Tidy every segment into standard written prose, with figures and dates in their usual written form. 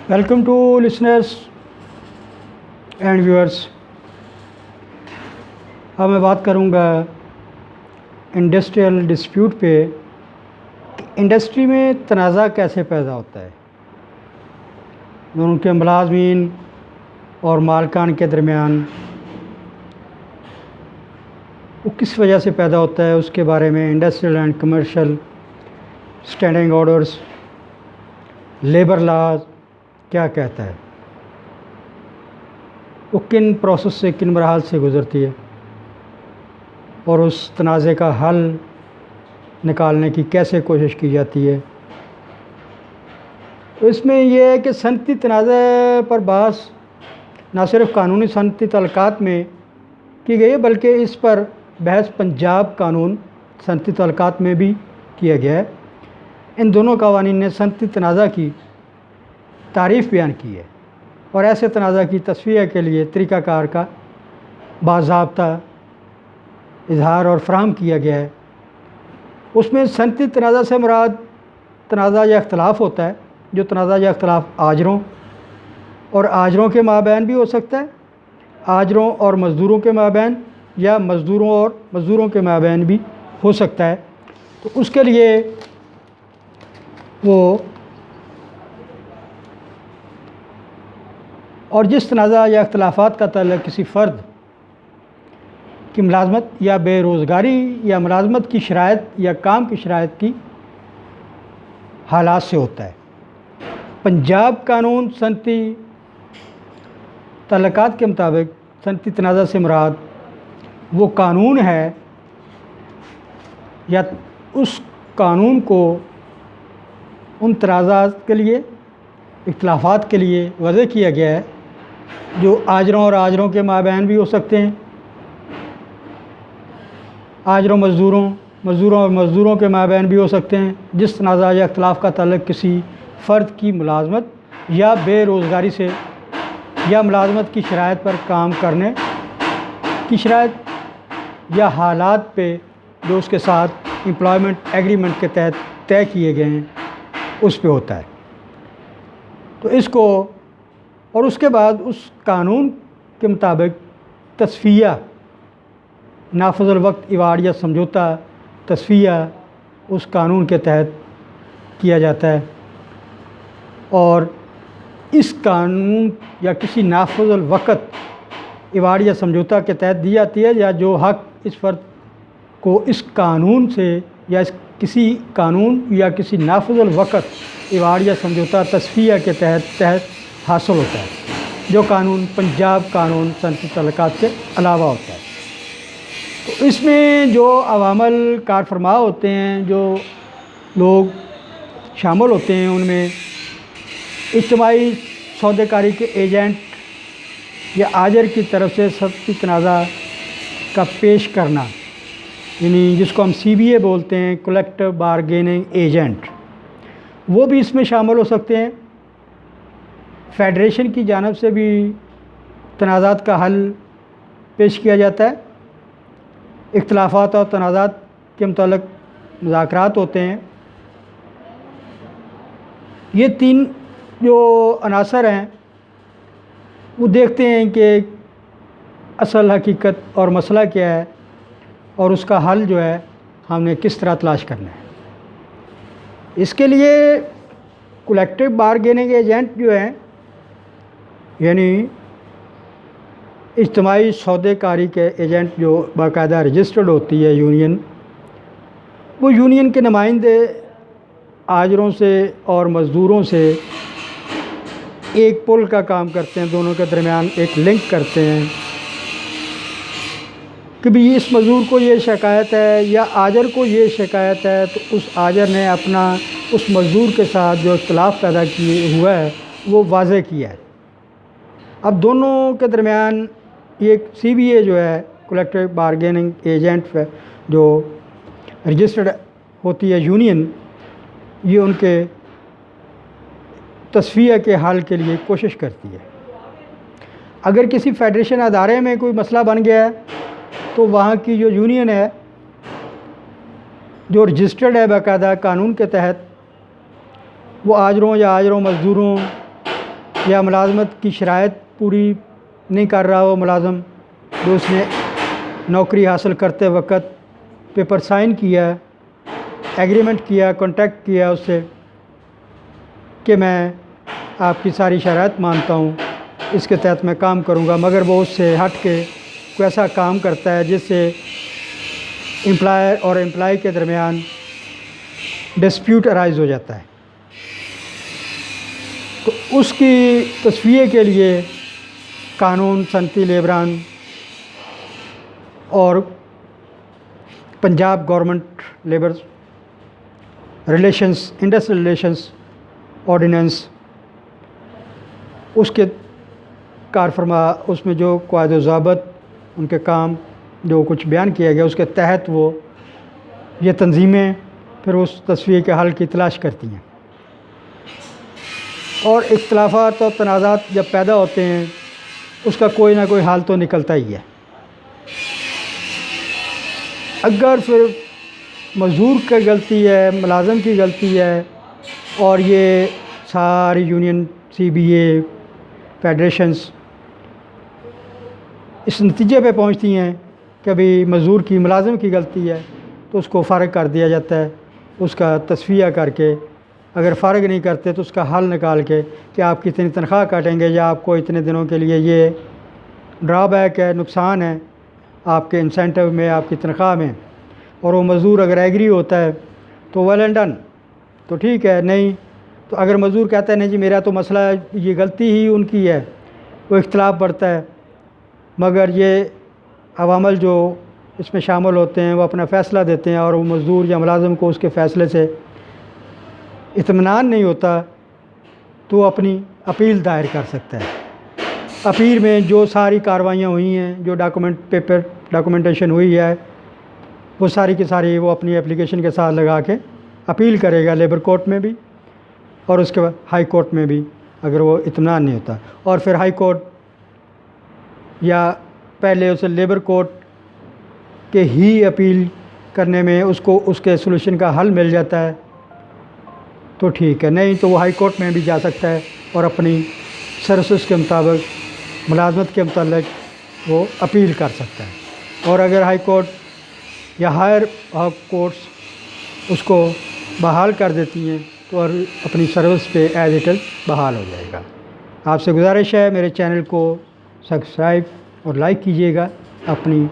Welcome to listeners and viewers. اب میں بات کروں گا انڈسٹریل ڈسپیوٹ پہ کہ انڈسٹری میں تنازع کیسے پیدا ہوتا ہے، ان کے ملازمین اور مالکان کے درمیان وہ کس وجہ سے پیدا ہوتا ہے، اس کے بارے میں industrial and commercial standing orders, labour laws کیا کہتا ہے، وہ کن پروسیس سے کن مراحل سے گزرتی ہے اور اس تنازع کا حل نکالنے کی کیسے کوشش کی جاتی ہے۔ اس میں یہ ہے کہ صنعتی تنازع پر بحث نہ صرف قانونی صنعتی تعلقات میں کی گئی ہے بلکہ اس پر بحث پنجاب قانون صنعتی تعلقات میں بھی کیا گیا ہے۔ ان دونوں قوانین نے صنعتی تنازع کی تعریف بیان کی ہے اور ایسے تنازع کی تصفیہ کے لیے طریقہ کار کا باضابطہ اظہار اور فراہم کیا گیا ہے۔ اس میں صنعتی تنازع سے مراد تنازع یا اختلاف ہوتا ہے، جو تنازع یا اختلاف آجروں اور آجروں کے مابین بھی ہو سکتا ہے، آجروں اور مزدوروں کے مابین، یا مزدوروں اور مزدوروں کے مابین بھی ہو سکتا ہے۔ تو اس کے لیے وہ اور جس تنازع یا اختلافات کا تعلق کسی فرد کی ملازمت یا بے روزگاری یا ملازمت کی شرائط یا کام کی شرائط کی حالات سے ہوتا ہے۔ پنجاب قانون صنعتی تعلقات کے مطابق صنعتی تنازع سے مراد وہ قانون ہے یا اس قانون کو ان تنازعات کے لیے، اختلافات کے لیے وضع کیا گیا ہے جو آجروں اور آجروں کے مابین بھی ہو سکتے ہیں، آجروں مزدوروں اور مزدوروں کے مابین بھی ہو سکتے ہیں۔ جس تنازع یا اختلاف کا تعلق کسی فرد کی ملازمت یا بے روزگاری سے یا ملازمت کی شرائط پر کام کرنے کی شرائط یا حالات پہ جو اس کے ساتھ امپلائمنٹ ایگریمنٹ کے تحت طے کیے گئے ہیں اس پہ ہوتا ہے۔ تو اس کو اور اس کے بعد اس قانون کے مطابق تصفیہ، نافذ الوقت ایوارڈ یا سمجھوتا تصفیہ اس قانون کے تحت کیا جاتا ہے، اور اس قانون یا کسی نافذ الوقت ایوارڈ یا سمجھوتا کے تحت دی جاتی ہے، یا جو حق اس فرد کو اس قانون سے یا کسی قانون یا کسی نافذ الوقت ایوارڈ یا سمجھوتا تصفیہ کے تحت حاصل ہوتا ہے، جو قانون پنجاب قانون صنعتی تعلقات کے علاوہ ہوتا ہے۔ تو اس میں جو عوامل کار فرما ہوتے ہیں، جو لوگ شامل ہوتے ہیں، ان میں اجتماعی سودے کاری کے ایجنٹ یا آجر کی طرف سے صنعتی تنازع کا پیش کرنا، یعنی جس کو ہم CBA بولتے ہیں، کلیکٹیو بارگیننگ ایجنٹ، وہ بھی اس میں شامل ہو سکتے ہیں۔ فیڈریشن کی جانب سے بھی تنازعات کا حل پیش کیا جاتا ہے، اختلافات اور تنازعات کے متعلق مذاکرات ہوتے ہیں۔ یہ تین جو عناصر ہیں وہ دیکھتے ہیں کہ اصل حقیقت اور مسئلہ کیا ہے اور اس کا حل جو ہے ہم نے کس طرح تلاش کرنا ہے۔ اس کے لیے کلیکٹیو بارگیننگ ایجنٹ جو ہیں، یعنی اجتماعی سودے کاری کے ایجنٹ جو باقاعدہ رجسٹرڈ ہوتی ہے یونین، وہ یونین کے نمائندے آجروں سے اور مزدوروں سے ایک پل کا کام کرتے ہیں، دونوں کے درمیان ایک لنک کرتے ہیں کہ بھی اس مزدور کو یہ شکایت ہے یا آجر کو یہ شکایت ہے، تو اس آجر نے اپنا اس مزدور کے ساتھ جو اختلاف پیدا ہوا ہے وہ واضح کیا ہے۔ اب دونوں کے درمیان ایک CBA جو ہے کلیکٹیو بارگیننگ ایجنٹ جو رجسٹرڈ ہوتی ہے یونین، یہ ان کے تصفیہ کے حل کے لیے کوشش کرتی ہے۔ اگر کسی فیڈریشن ادارے میں کوئی مسئلہ بن گیا ہے تو وہاں کی جو یونین ہے جو رجسٹرڈ ہے باقاعدہ قانون کے تحت، وہ آجروں یا آجروں مزدوروں یا ملازمت کی شرائط پوری نہیں کر رہا ہو ملازم، جو اس نے نوکری حاصل کرتے وقت پیپر سائن کیا، ایگریمنٹ کیا، کانٹیکٹ کیا اس سے کہ میں آپ کی ساری شرائط مانتا ہوں، اس کے تحت میں کام کروں گا، مگر وہ اس سے ہٹ کے کوئی ایسا کام کرتا ہے جس سے امپلائر اور امپلائی کے درمیان ڈسپیوٹ ارائز ہو جاتا ہے، تو اس کی تصفیے کے لیے قانون، صنعتی لیبران اور Punjab government labour relations, industrial relations ordinance, اس کے کار فرما، اس میں جو قواعد و ضوابط ان کے کام جو کچھ بیان کیا گیا، اس کے تحت وہ یہ تنظیمیں پھر اس تصفیے کے حل کی تلاش کرتی ہیں، اور اختلافات اور تنازعات جب پیدا ہوتے ہیں اس کا کوئی نہ کوئی حل تو نکلتا ہی ہے۔ اگر پھر مزدور کی غلطی ہے، ملازم کی غلطی ہے، اور یہ ساری یونین، سی بی اے، فیڈریشنز اس نتیجے پہ پہنچتی ہیں کہ ابھی مزدور کی، ملازم کی غلطی ہے، تو اس کو فارغ کر دیا جاتا ہے، اس کا تصفیہ کر کے، اگر فارغ نہیں کرتے تو اس کا حل نکال کے کہ آپ کتنی تنخواہ کاٹیں گے، یا آپ کو اتنے دنوں کے لیے یہ ڈرا بیک ہے، نقصان ہے آپ کے انسینٹیو میں، آپ کی تنخواہ میں، اور وہ مزدور اگر ایگری ہوتا ہے تو ویل اینڈ ڈن، تو ٹھیک ہے، نہیں تو اگر مزدور کہتا ہے نہیں جی میرا تو مسئلہ ہے، یہ غلطی ہی ان کی ہے، وہ اختلاف بڑھتا ہے، مگر یہ عوامل جو اس میں شامل ہوتے ہیں وہ اپنا فیصلہ دیتے ہیں، اور وہ مزدور یا ملازم کو اس کے فیصلے سے اطمینان نہیں ہوتا تو اپنی اپیل دائر کر سکتا ہے۔ اپیل میں جو ساری کاروائیاں ہوئی ہیں، جو ڈاکومنٹیشن ہوئی ہے، وہ ساری کی ساری وہ اپنی اپلیکیشن کے ساتھ لگا کے اپیل کرے گا، لیبر کورٹ میں بھی اور اس کے بعد ہائی کورٹ میں بھی، اگر وہ اطمینان نہیں ہوتا، اور پھر ہائی کورٹ یا پہلے اسے لیبر کورٹ کے ہی اپیل کرنے میں اس کو اس کے سولوشن کا حل مل جاتا ہے تو ٹھیک ہے، نہیں تو وہ ہائی کورٹ میں بھی جا سکتا ہے اور اپنی سروسز کے مطابق، ملازمت کے متعلق وہ اپیل کر سکتا ہے، اور اگر ہائی کورٹ یا ہائر کورٹس اس کو بحال کر دیتی ہیں تو اور اپنی سروس پہ ایز اٹ از بحال ہو جائے گا۔ آپ سے گزارش ہے میرے چینل کو سبسکرائب اور لائک کیجیے گا، اپنی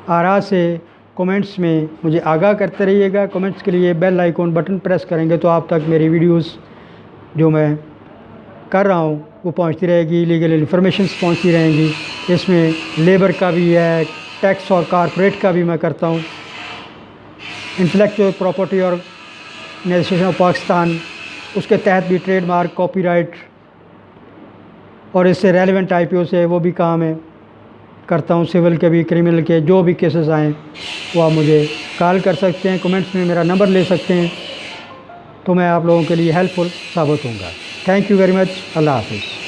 آراء سے کومنٹس میں مجھے آگاہ کرتے رہیے گا۔ کومنٹس کے لیے بیل آئیکن بٹن پریس کریں گے تو آپ تک میری ویڈیوز جو میں کر رہا ہوں وہ پہنچتی رہے گی، لیگل انفارمیشنز پہنچتی رہیں گی، اس میں لیبر کا بھی ہے، ٹیکس اور کارپوریٹ کا بھی میں کرتا ہوں، intellectual property organisation of Pakistan, اس کے تحت بھی ٹریڈ مارک، کاپی رائٹ اور اس سے ریلیونٹ آئی پی او سے وہ بھی کام ہے کرتا ہوں، سول کے بھی، کرمنل کے، جو بھی کیسز آئیں وہ آپ مجھے کال کر سکتے ہیں، کمنٹس میں میرا نمبر لے سکتے ہیں، تو میں آپ لوگوں کے لیے ہیلپ فل ثابت ہوں گا۔ تھینک یو ویری مچ، اللہ حافظ۔